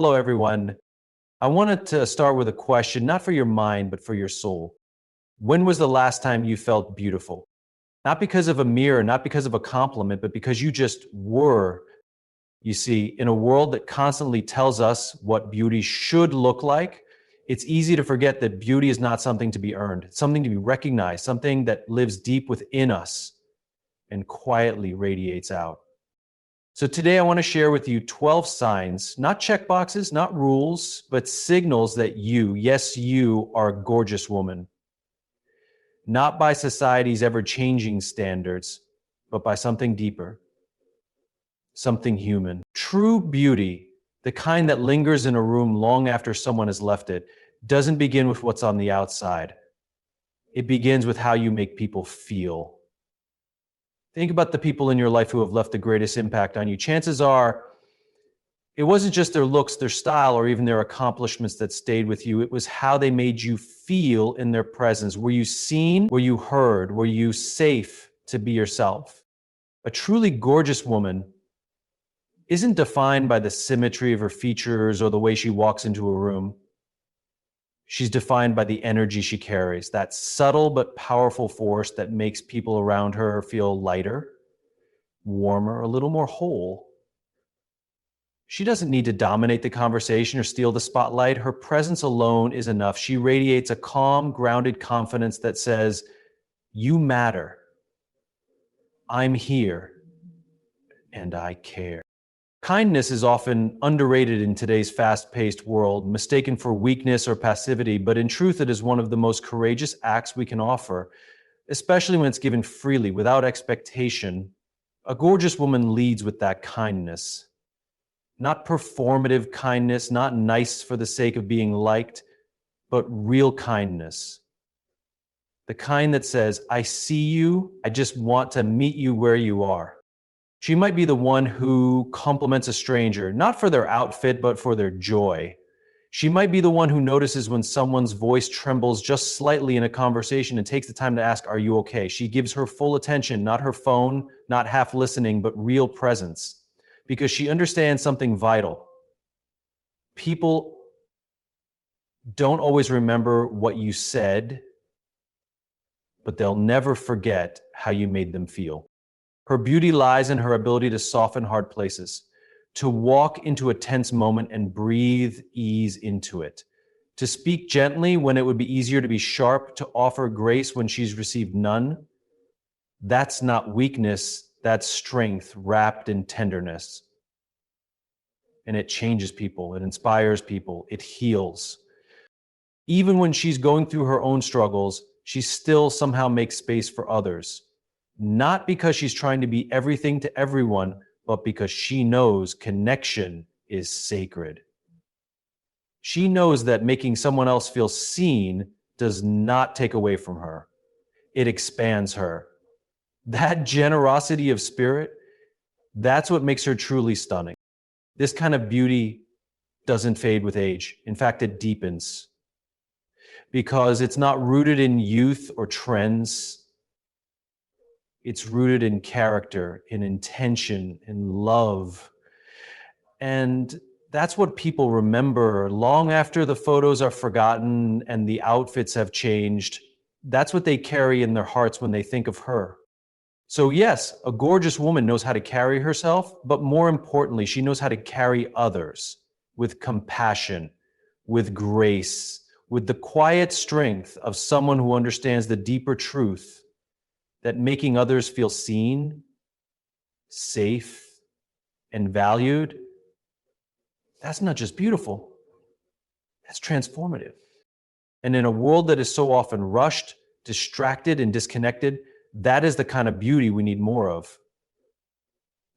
Hello, everyone. I wanted to start with a question, not for your mind, but for your soul. When was the last time you felt beautiful? Not because of a mirror, not because of a compliment, but because you just were. You see, in a world that constantly tells us what beauty should look like, it's easy to forget that beauty is not something to be earned. It's something to be recognized, something that lives deep within us and quietly radiates out. So today I want to share with you 12 signs, not checkboxes, not rules, but signals that you, yes, you are a gorgeous woman. Not by society's ever-changing standards, but by something deeper, something human. True beauty, the kind that lingers in a room long after someone has left it, doesn't begin with what's on the outside. It begins with how you make people feel. Think about the people in your life who have left the greatest impact on you. Chances are, it wasn't just their looks, their style, or even their accomplishments that stayed with you. It was how they made you feel in their presence. Were you seen? Were you heard? Were you safe to be yourself? A truly gorgeous woman isn't defined by the symmetry of her features or the way she walks into a room. She's defined by the energy she carries, that subtle but powerful force that makes people around her feel lighter, warmer, a little more whole. She doesn't need to dominate the conversation or steal the spotlight. Her presence alone is enough. She radiates a calm, grounded confidence that says, "You matter. I'm here, and I care." Kindness is often underrated in today's fast-paced world, mistaken for weakness or passivity, but in truth, it is one of the most courageous acts we can offer, especially when it's given freely, without expectation. A gorgeous woman leads with that kindness. Not performative kindness, not nice for the sake of being liked, but real kindness. The kind that says, "I see you, I just want to meet you where you are." She might be the one who compliments a stranger, not for their outfit, but for their joy. She might be the one who notices when someone's voice trembles just slightly in a conversation and takes the time to ask, "Are you okay?" She gives her full attention, not her phone, not half listening, but real presence, because she understands something vital. People don't always remember what you said, but they'll never forget how you made them feel. Her beauty lies in her ability to soften hard places, to walk into a tense moment and breathe ease into it, to speak gently when it would be easier to be sharp, to offer grace when she's received none. That's not weakness, that's strength wrapped in tenderness. And it changes people, it inspires people, it heals. Even when she's going through her own struggles, she still somehow makes space for others. Not because she's trying to be everything to everyone, but because she knows connection is sacred. She knows that making someone else feel seen does not take away from her. It expands her. That generosity of spirit, that's what makes her truly stunning. This kind of beauty doesn't fade with age. In fact, it deepens because it's not rooted in youth or trends. It's rooted in character, in intention, in love. And that's what people remember long after the photos are forgotten and the outfits have changed. That's what they carry in their hearts when they think of her. So yes, a gorgeous woman knows how to carry herself, but more importantly, she knows how to carry others with compassion, with grace, with the quiet strength of someone who understands the deeper truth that making others feel seen, safe, and valued, that's not just beautiful, that's transformative. And in a world that is so often rushed, distracted, and disconnected, that is the kind of beauty we need more of.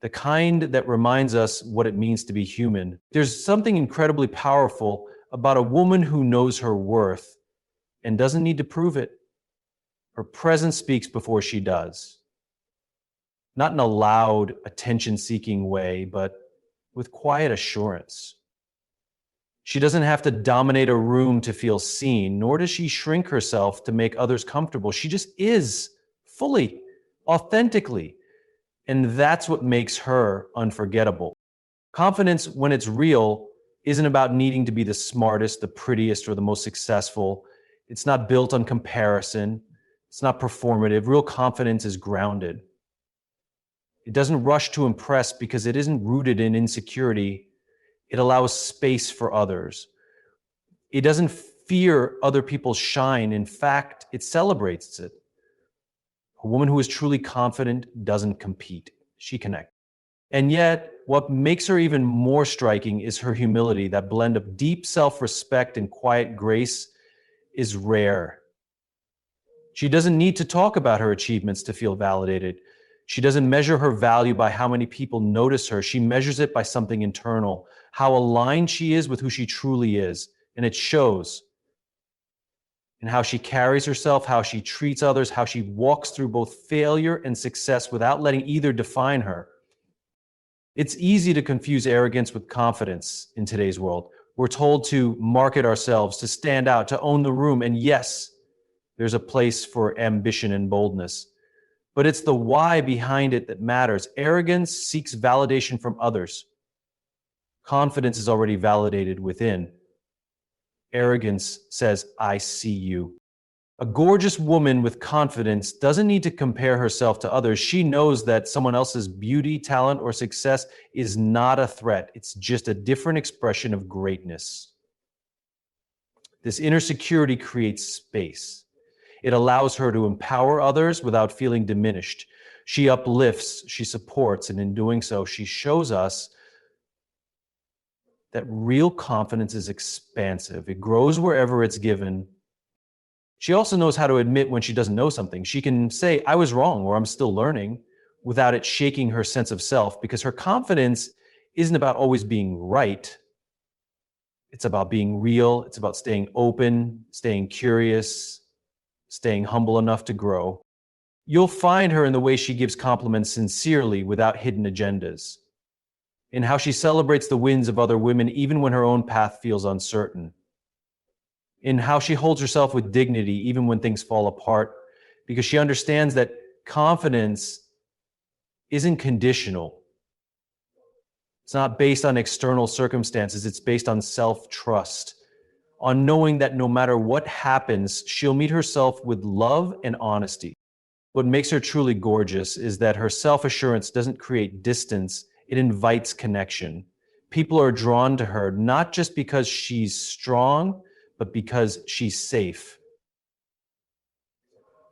The kind that reminds us what it means to be human. There's something incredibly powerful about a woman who knows her worth and doesn't need to prove it. Her presence speaks before she does. Not in a loud, attention-seeking way, but with quiet assurance. She doesn't have to dominate a room to feel seen, nor does she shrink herself to make others comfortable. She just is, fully, authentically. And that's what makes her unforgettable. Confidence, when it's real, isn't about needing to be the smartest, the prettiest, or the most successful. It's not built on comparison. It's not performative. Real confidence is grounded. It doesn't rush to impress because it isn't rooted in insecurity. It allows space for others. It doesn't fear other people's shine. In fact, it celebrates it. A woman who is truly confident doesn't compete. She connects. And yet, what makes her even more striking is her humility. That blend of deep self-respect and quiet grace is rare. She doesn't need to talk about her achievements to feel validated. She doesn't measure her value by how many people notice her. She measures it by something internal, how aligned she is with who she truly is. And it shows in how she carries herself, how she treats others, how she walks through both failure and success without letting either define her. It's easy to confuse arrogance with confidence in today's world. We're told to market ourselves, to stand out, to own the room. And yes, there's a place for ambition and boldness. But it's the why behind it that matters. Arrogance seeks validation from others. Confidence is already validated within. Arrogance says, I see you. A gorgeous woman with confidence doesn't need to compare herself to others. She knows that someone else's beauty, talent, or success is not a threat. It's just a different expression of greatness. This inner security creates space. It allows her to empower others without feeling diminished. She uplifts, she supports, and in doing so, she shows us that real confidence is expansive. It grows wherever it's given. She also knows how to admit when she doesn't know something. She can say, I was wrong, or I'm still learning, without it shaking her sense of self, because her confidence isn't about always being right. It's about being real. It's about staying open, staying curious, staying humble enough to grow. You'll find her in the way she gives compliments sincerely without hidden agendas, in how she celebrates the wins of other women even when her own path feels uncertain, in how she holds herself with dignity even when things fall apart, because she understands that confidence isn't conditional. It's not based on external circumstances. It's based on self-trust, on knowing that no matter what happens, she'll meet herself with love and honesty. What makes her truly gorgeous is that her self-assurance doesn't create distance, it invites connection. People are drawn to her not just because she's strong, but because she's safe.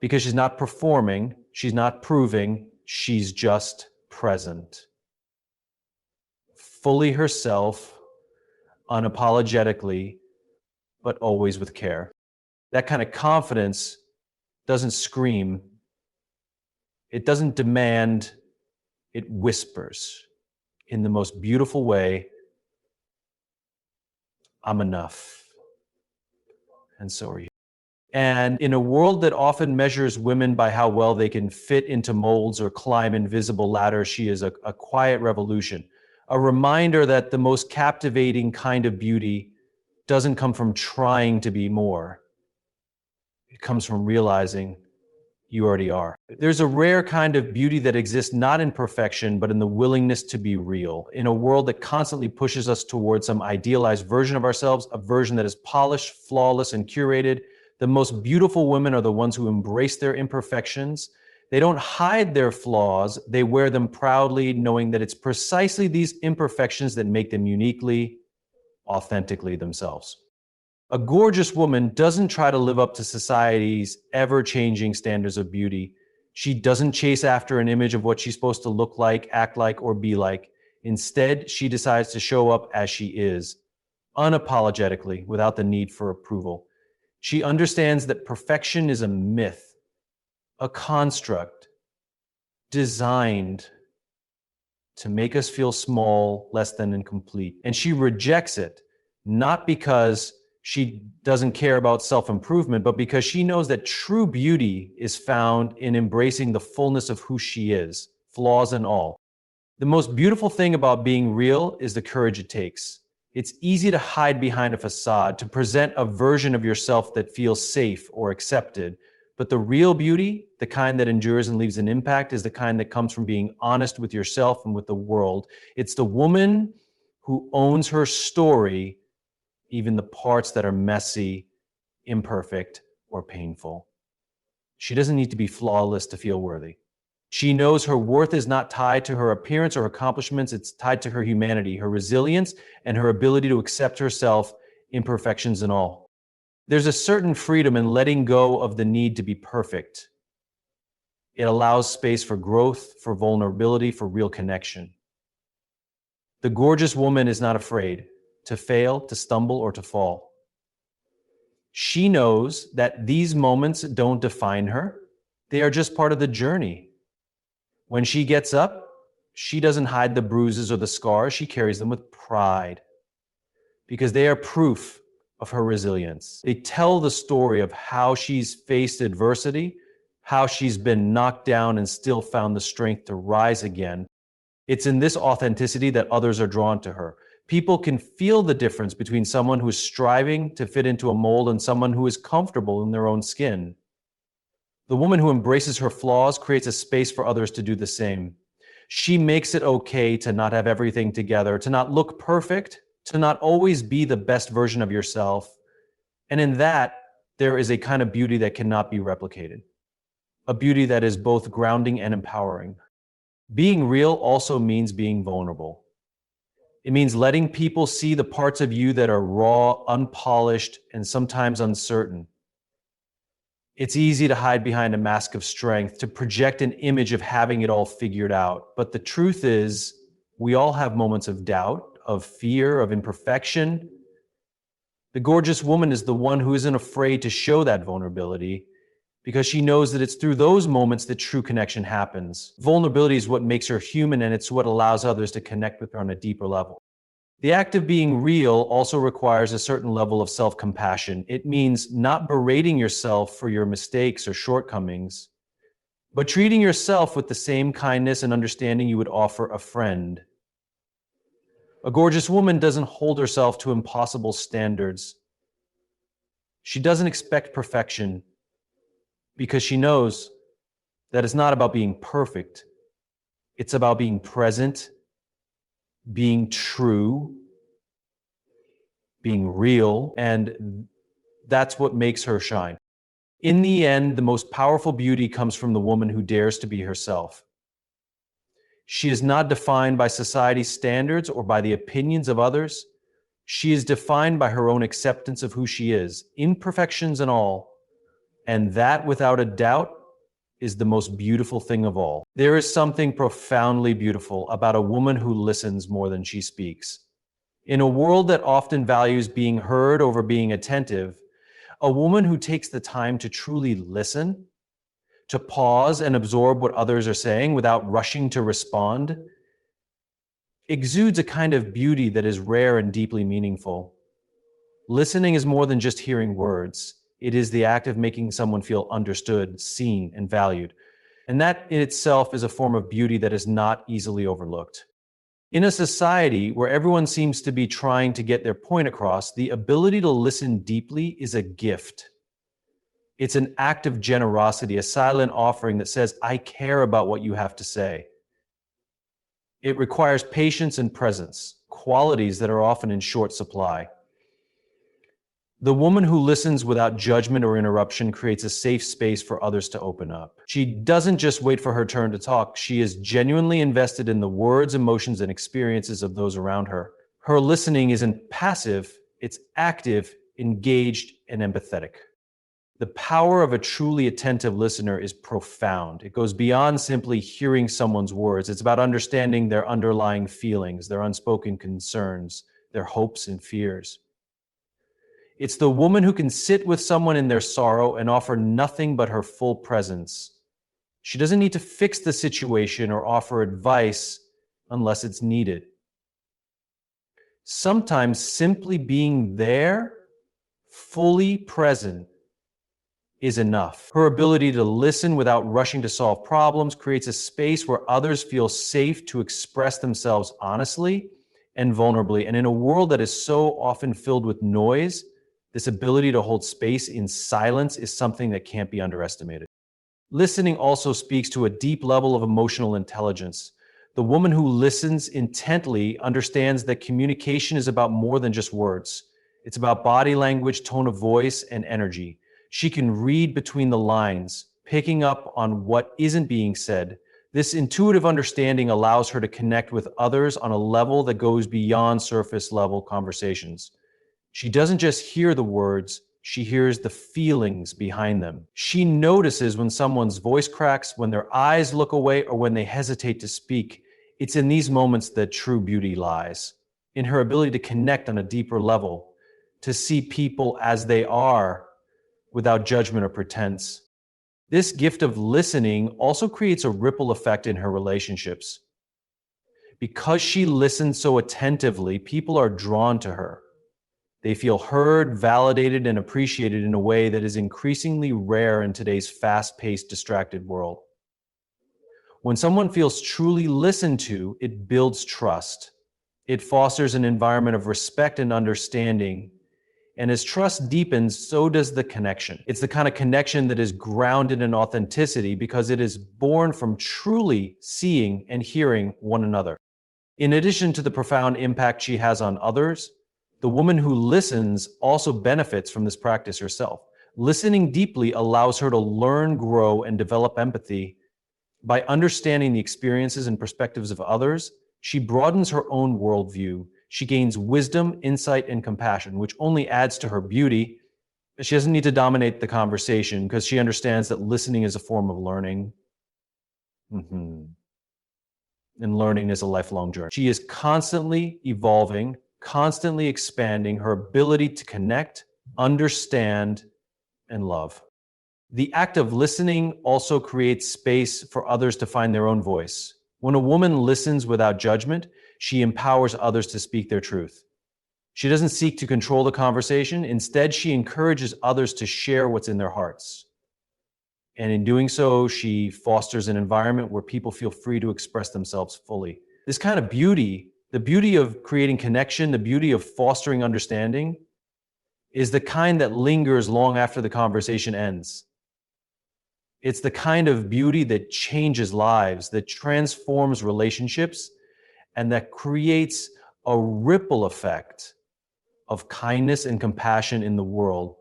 Because she's not performing, she's not proving, she's just present. Fully herself, unapologetically, but always with care. That kind of confidence doesn't scream, it doesn't demand, it whispers in the most beautiful way, I'm enough, and so are you. And in a world that often measures women by how well they can fit into molds or climb invisible ladders, she is a quiet revolution, a reminder that the most captivating kind of beauty doesn't come from trying to be more. It comes from realizing you already are. There's a rare kind of beauty that exists not in perfection, but in the willingness to be real. In a world that constantly pushes us towards some idealized version of ourselves, a version that is polished, flawless, and curated, the most beautiful women are the ones who embrace their imperfections. They don't hide their flaws, they wear them proudly, knowing that it's precisely these imperfections that make them uniquely, authentically themselves. A gorgeous woman doesn't try to live up to society's ever-changing standards of beauty. She doesn't chase after an image of what she's supposed to look like, act like, or be like. Instead, she decides to show up as she is, unapologetically, without the need for approval. She understands that perfection is a myth, a construct, designed to make us feel small, less than incomplete. And she rejects it, not because she doesn't care about self-improvement, but because she knows that true beauty is found in embracing the fullness of who she is, flaws and all. The most beautiful thing about being real is the courage it takes. It's easy to hide behind a facade, to present a version of yourself that feels safe or accepted. But the real beauty, the kind that endures and leaves an impact, is the kind that comes from being honest with yourself and with the world. It's the woman who owns her story, even the parts that are messy, imperfect, or painful. She doesn't need to be flawless to feel worthy. She knows her worth is not tied to her appearance or accomplishments. It's tied to her humanity, her resilience, and her ability to accept herself, imperfections and all. There's a certain freedom in letting go of the need to be perfect. It allows space for growth, for vulnerability, for real connection. The gorgeous woman is not afraid to fail, to stumble, or to fall. She knows that these moments don't define her. They are just part of the journey. When she gets up, she doesn't hide the bruises or the scars. She carries them with pride because they are proof of her resilience. They tell the story of how she's faced adversity, how she's been knocked down and still found the strength to rise again. It's in this authenticity that others are drawn to her. People can feel the difference between someone who is striving to fit into a mold and someone who is comfortable in their own skin. The woman who embraces her flaws creates a space for others to do the same. She makes it okay to not have everything together, to not look perfect, to not always be the best version of yourself. And in that, there is a kind of beauty that cannot be replicated. A beauty that is both grounding and empowering. Being real also means being vulnerable. It means letting people see the parts of you that are raw, unpolished, and sometimes uncertain. It's easy to hide behind a mask of strength, to project an image of having it all figured out. But the truth is, we all have moments of doubt, of fear, of imperfection. The gorgeous woman is the one who isn't afraid to show that vulnerability because she knows that it's through those moments that true connection happens. Vulnerability is what makes her human, and it's what allows others to connect with her on a deeper level. The act of being real also requires a certain level of self-compassion. It means not berating yourself for your mistakes or shortcomings, but treating yourself with the same kindness and understanding you would offer a friend. A gorgeous woman doesn't hold herself to impossible standards. She doesn't expect perfection because she knows that it's not about being perfect. It's about being present, being true, being real, and that's what makes her shine. In the end, the most powerful beauty comes from the woman who dares to be herself. She is not defined by society's standards or by the opinions of others. She is defined by her own acceptance of who she is, imperfections and all. And that, without a doubt, is the most beautiful thing of all. There is something profoundly beautiful about a woman who listens more than she speaks. In a world that often values being heard over being attentive, a woman who takes the time to truly listen, to pause and absorb what others are saying without rushing to respond, exudes a kind of beauty that is rare and deeply meaningful. Listening is more than just hearing words. It is the act of making someone feel understood, seen, and valued. And that in itself is a form of beauty that is not easily overlooked. In a society where everyone seems to be trying to get their point across, the ability to listen deeply is a gift. It's an act of generosity, a silent offering that says, I care about what you have to say. It requires patience and presence, qualities that are often in short supply. The woman who listens without judgment or interruption creates a safe space for others to open up. She doesn't just wait for her turn to talk. She is genuinely invested in the words, emotions, and experiences of those around her. Her listening isn't passive, it's active, engaged, and empathetic. The power of a truly attentive listener is profound. It goes beyond simply hearing someone's words. It's about understanding their underlying feelings, their unspoken concerns, their hopes and fears. It's the woman who can sit with someone in their sorrow and offer nothing but her full presence. She doesn't need to fix the situation or offer advice unless it's needed. Sometimes simply being there, fully present, is enough. Her ability to listen without rushing to solve problems creates a space where others feel safe to express themselves honestly and vulnerably. And in a world that is so often filled with noise, this ability to hold space in silence is something that can't be underestimated. Listening also speaks to a deep level of emotional intelligence. The woman who listens intently understands that communication is about more than just words. It's about body language, tone of voice, and energy. She can read between the lines, picking up on what isn't being said. This intuitive understanding allows her to connect with others on a level that goes beyond surface level conversations. She doesn't just hear the words, she hears the feelings behind them. She notices when someone's voice cracks, when their eyes look away, or when they hesitate to speak. It's in these moments that true beauty lies, in her ability to connect on a deeper level, to see people as they are without judgment or pretense. This gift of listening also creates a ripple effect in her relationships. Because she listens so attentively, people are drawn to her. They feel heard, validated, and appreciated in a way that is increasingly rare in today's fast-paced, distracted world. When someone feels truly listened to, it builds trust. It fosters an environment of respect and understanding. And as trust deepens, so does the connection. It's the kind of connection that is grounded in authenticity because it is born from truly seeing and hearing one another. In addition to the profound impact she has on others, the woman who listens also benefits from this practice herself. Listening deeply allows her to learn, grow, and develop empathy. By understanding the experiences and perspectives of others, she broadens her own worldview. She gains wisdom, insight, and compassion, which only adds to her beauty. She doesn't need to dominate the conversation because she understands that listening is a form of learning. And learning is a lifelong journey. She is constantly evolving, constantly expanding her ability to connect, understand, and love. The act of listening also creates space for others to find their own voice. When a woman listens without judgment, she empowers others to speak their truth. She doesn't seek to control the conversation. Instead, she encourages others to share what's in their hearts. And in doing so, she fosters an environment where people feel free to express themselves fully. This kind of beauty, the beauty of creating connection, the beauty of fostering understanding, is the kind that lingers long after the conversation ends. It's the kind of beauty that changes lives, that transforms relationships, and that creates a ripple effect of kindness and compassion in the world.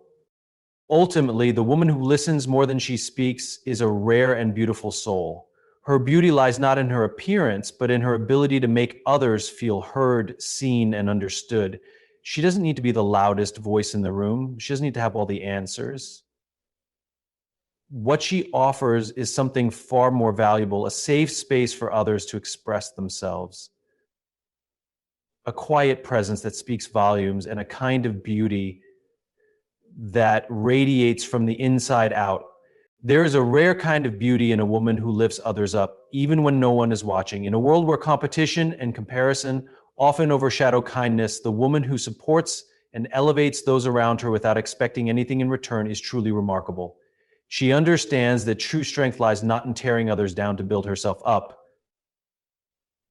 Ultimately, the woman who listens more than she speaks is a rare and beautiful soul. Her beauty lies not in her appearance, but in her ability to make others feel heard, seen, and understood. She doesn't need to be the loudest voice in the room. She doesn't need to have all the answers. What she offers is something far more valuable, a safe space for others to express themselves, a quiet presence that speaks volumes, and a kind of beauty that radiates from the inside out. There is a rare kind of beauty in a woman who lifts others up, even when no one is watching. In a world where competition and comparison often overshadow kindness, the woman who supports and elevates those around her without expecting anything in return is truly remarkable. She understands that true strength lies not in tearing others down to build herself up,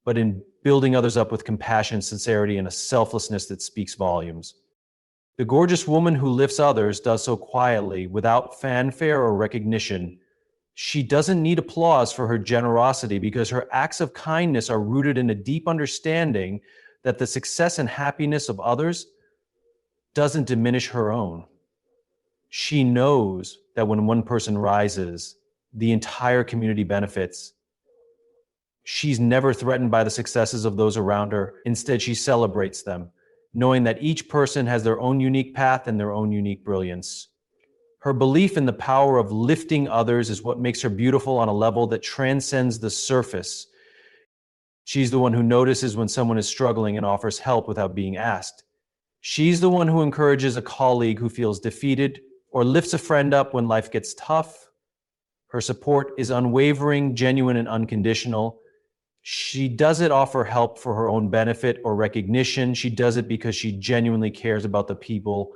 but in building others up with compassion, sincerity, and a selflessness that speaks volumes. The gorgeous woman who lifts others does so quietly, without fanfare or recognition. She doesn't need applause for her generosity because her acts of kindness are rooted in a deep understanding that the success and happiness of others doesn't diminish her own. She knows that when one person rises, the entire community benefits. She's never threatened by the successes of those around her. Instead, she celebrates them, knowing that each person has their own unique path and their own unique brilliance. Her belief in the power of lifting others is what makes her beautiful on a level that transcends the surface. She's the one who notices when someone is struggling and offers help without being asked. She's the one who encourages a colleague who feels defeated or lifts a friend up when life gets tough. Her support is unwavering, genuine, and unconditional. She doesn't offer help for her own benefit or recognition. She does it because she genuinely cares about the people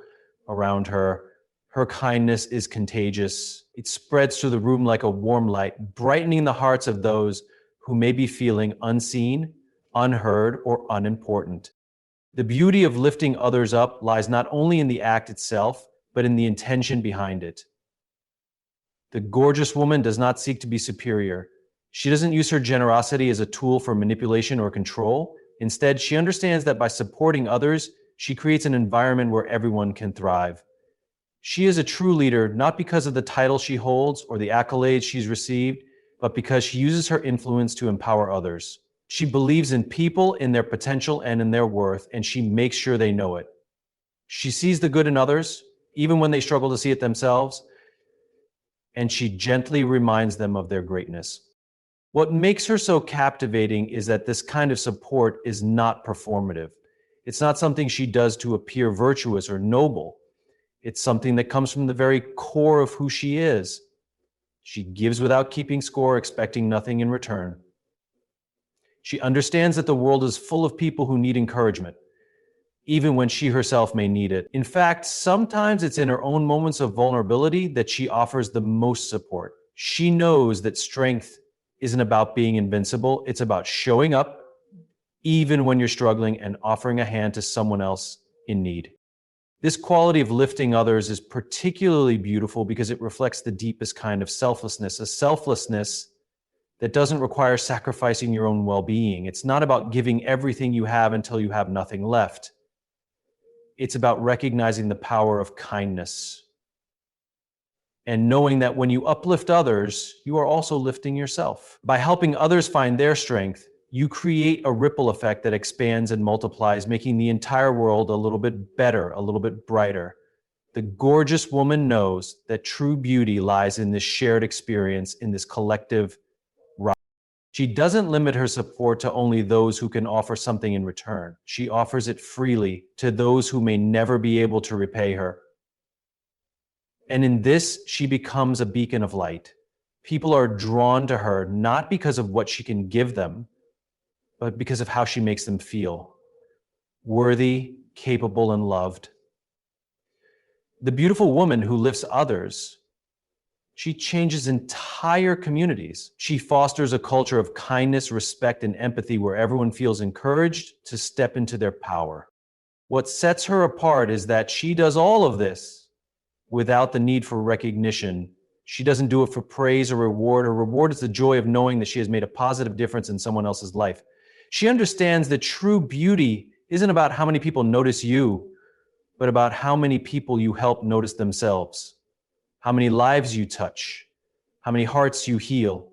around her. Her kindness is contagious. It spreads through the room like a warm light, brightening the hearts of those who may be feeling unseen, unheard, or unimportant. The beauty of lifting others up lies not only in the act itself, but in the intention behind it. The gorgeous woman does not seek to be superior. She doesn't use her generosity as a tool for manipulation or control. Instead, she understands that by supporting others, she creates an environment where everyone can thrive. She is a true leader, not because of the title she holds or the accolades she's received, but because she uses her influence to empower others. She believes in people, in their potential, and in their worth, and she makes sure they know it. She sees the good in others, even when they struggle to see it themselves, and she gently reminds them of their greatness. What makes her so captivating is that this kind of support is not performative. It's not something she does to appear virtuous or noble. It's something that comes from the very core of who she is. She gives without keeping score, expecting nothing in return. She understands that the world is full of people who need encouragement, even when she herself may need it. In fact, sometimes it's in her own moments of vulnerability that she offers the most support. She knows that strength isn't about being invincible, it's about showing up even when you're struggling and offering a hand to someone else in need. This quality of lifting others is particularly beautiful because it reflects the deepest kind of selflessness, a selflessness that doesn't require sacrificing your own well-being. It's not about giving everything you have until you have nothing left. It's about recognizing the power of kindness and knowing that when you uplift others, you are also lifting yourself. By helping others find their strength, you create a ripple effect that expands and multiplies, making the entire world a little bit better, a little bit brighter. The gorgeous woman knows that true beauty lies in this shared experience, in this collective rise. She doesn't limit her support to only those who can offer something in return. She offers it freely to those who may never be able to repay her. And in this, she becomes a beacon of light. People are drawn to her not because of what she can give them, but because of how she makes them feel worthy, capable, and loved. The beautiful woman who lifts others, she changes entire communities. She fosters a culture of kindness, respect, and empathy where everyone feels encouraged to step into their power. What sets her apart is that she does all of this without the need for recognition. She doesn't do it for praise or reward. Her reward is the joy of knowing that she has made a positive difference in someone else's life. She understands that true beauty isn't about how many people notice you, but about how many people you help notice themselves, how many lives you touch, how many hearts you heal,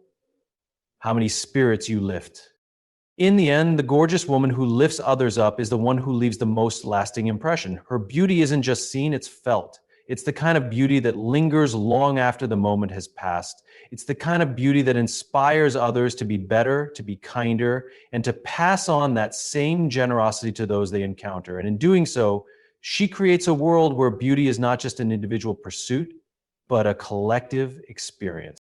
how many spirits you lift. In the end, the gorgeous woman who lifts others up is the one who leaves the most lasting impression. Her beauty isn't just seen, it's felt. It's the kind of beauty that lingers long after the moment has passed. It's the kind of beauty that inspires others to be better, to be kinder, and to pass on that same generosity to those they encounter. And in doing so, she creates a world where beauty is not just an individual pursuit, but a collective experience.